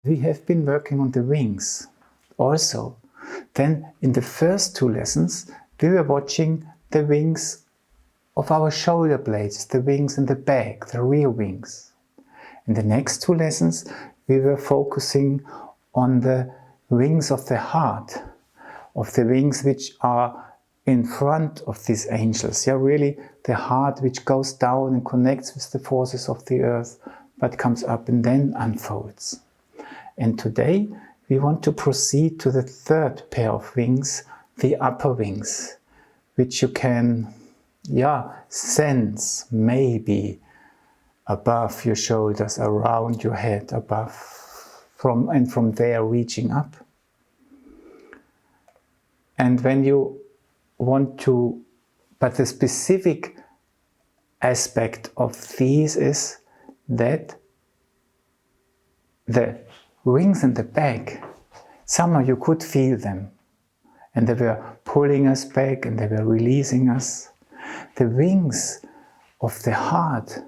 We have been working on the wings also. Then in the first two lessons, we were watching the wings of our shoulder blades, the wings in the back, the rear wings. In the next two lessons, we were focusing on the wings of the heart, of the wings which are in front of these angels. Yeah, really the heart which goes down and connects with the forces of the earth, but comes up and then unfolds. And today we want to proceed to the third pair of wings, the upper wings, which you can sense maybe above your shoulders, around your head, above, from there reaching up. And when you want to, but the specific aspect of these is that the wings in the back, somehow you could feel them. And they were pulling us back and they were releasing us. The wings of the heart,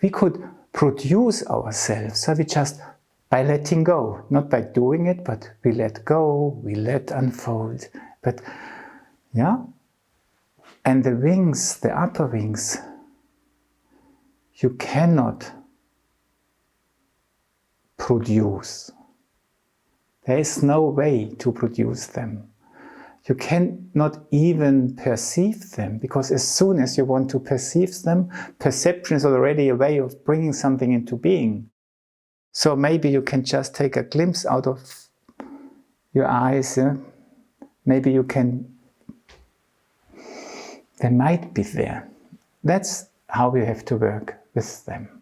we could produce ourselves. So we just, by letting go, not by doing it, but we let go, we let unfold. But yeah, and the wings, the upper wings, you cannot produce. There is no way to produce them. You cannot even perceive them, because as soon as you want to perceive them, perception is already a way of bringing something into being. So maybe you can just take a glimpse out of your eyes. Yeah? Maybe you can, they might be there. That's how we have to work with them.